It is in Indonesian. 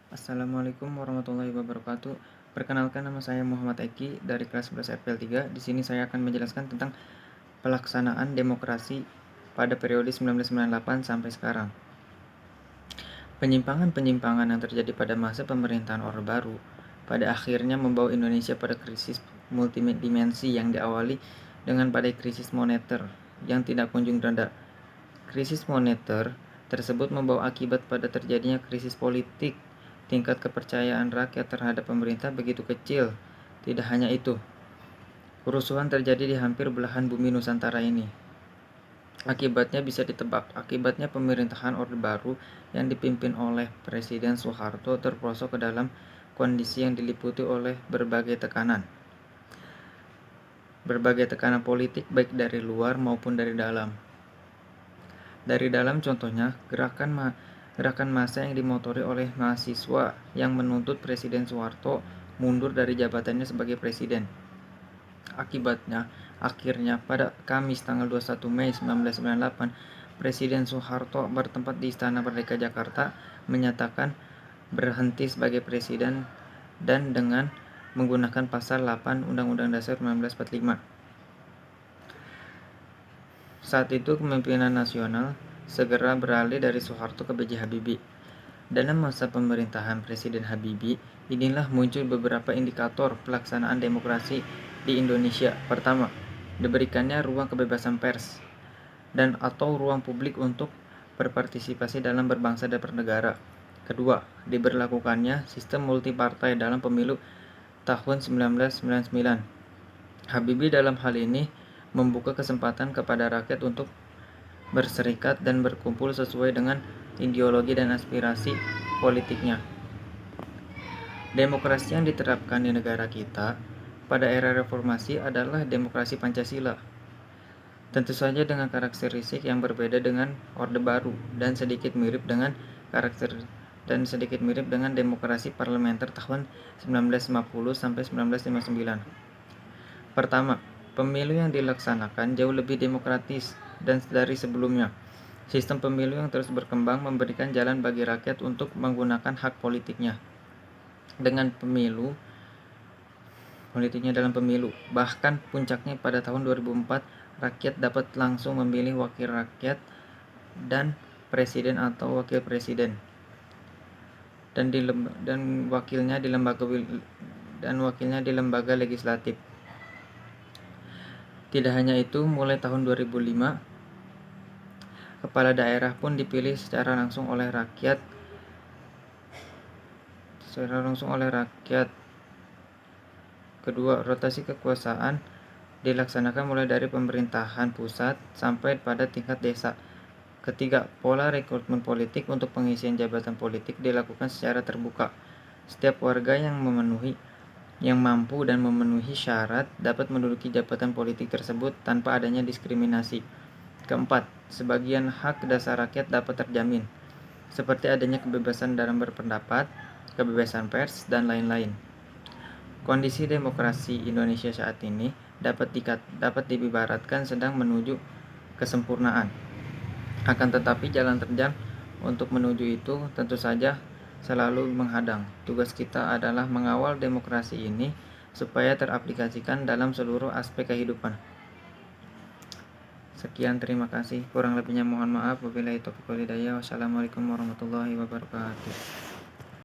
Assalamualaikum warahmatullahi wabarakatuh. Perkenalkan, nama saya Muhammad Eki dari kelas 11 FPL 3. Di sini saya akan menjelaskan tentang pelaksanaan demokrasi pada periode 1998 sampai sekarang. Penyimpangan-penyimpangan yang terjadi pada masa pemerintahan Orde Baru pada akhirnya membawa Indonesia pada krisis multidimensi yang diawali dengan badai krisis moneter yang tidak kunjung reda. Krisis moneter tersebut membawa akibat pada terjadinya krisis politik. Tingkat kepercayaan rakyat terhadap pemerintah begitu kecil. Tidak hanya itu, kerusuhan terjadi di hampir belahan bumi Nusantara ini. Akibatnya bisa ditebak. Akibatnya pemerintahan Orde Baru yang dipimpin oleh Presiden Soeharto terperosok ke dalam kondisi yang diliputi oleh berbagai tekanan. Berbagai tekanan politik baik dari luar maupun dari dalam. Dari dalam contohnya, gerakan massa yang dimotori oleh mahasiswa yang menuntut Presiden Soeharto mundur dari jabatannya sebagai presiden. Akibatnya, akhirnya pada Kamis tanggal 21 Mei 1998, Presiden Soeharto bertempat di Istana Merdeka Jakarta menyatakan berhenti sebagai presiden dan dengan menggunakan pasal 8 Undang-Undang Dasar 1945. Saat itu kepemimpinan nasional segera beralih dari Soeharto ke B.J. Habibie. Dalam masa pemerintahan Presiden Habibie, inilah muncul beberapa indikator pelaksanaan demokrasi di Indonesia. Pertama, diberikannya ruang kebebasan pers dan atau ruang publik untuk berpartisipasi dalam berbangsa dan bernegara. Kedua, diberlakukannya sistem multipartai dalam pemilu tahun 1999. Habibie dalam hal ini membuka kesempatan kepada rakyat untuk berserikat dan berkumpul sesuai dengan ideologi dan aspirasi politiknya. Demokrasi yang diterapkan di negara kita pada era reformasi adalah demokrasi Pancasila. Tentu saja dengan karakteristik yang berbeda dengan Orde Baru dan sedikit mirip dengan demokrasi parlementer tahun 1950 sampai 1959. Pertama, pemilu yang dilaksanakan jauh lebih demokratis dan dari sebelumnya. Sistem pemilu yang terus berkembang memberikan jalan bagi rakyat untuk menggunakan hak politiknya dalam pemilu. Bahkan puncaknya pada tahun 2004, rakyat dapat langsung memilih wakil rakyat dan presiden atau wakil presiden dan wakilnya di lembaga legislatif. Tidak hanya itu, mulai tahun 2005, kepala daerah pun dipilih secara langsung oleh rakyat. Kedua, rotasi kekuasaan dilaksanakan mulai dari pemerintahan pusat sampai pada tingkat desa. Ketiga, pola rekrutmen politik untuk pengisian jabatan politik dilakukan secara terbuka. Setiap warga yang mampu dan memenuhi syarat dapat menduduki jabatan politik tersebut tanpa adanya diskriminasi. Keempat, sebagian hak dasar rakyat dapat terjamin, seperti adanya kebebasan dalam berpendapat, kebebasan pers, dan lain-lain. Kondisi demokrasi Indonesia saat ini dapat diibaratkan sedang menuju kesempurnaan. Akan tetapi jalan terjal untuk menuju itu tentu saja selalu menghadang. Tugas kita adalah mengawal demokrasi ini supaya teraplikasikan dalam seluruh aspek kehidupan. Sekian, terima kasih. Kurang lebihnya mohon maaf. Wabillahi taufiq wal hidayah. Wassalamualaikum warahmatullahi wabarakatuh.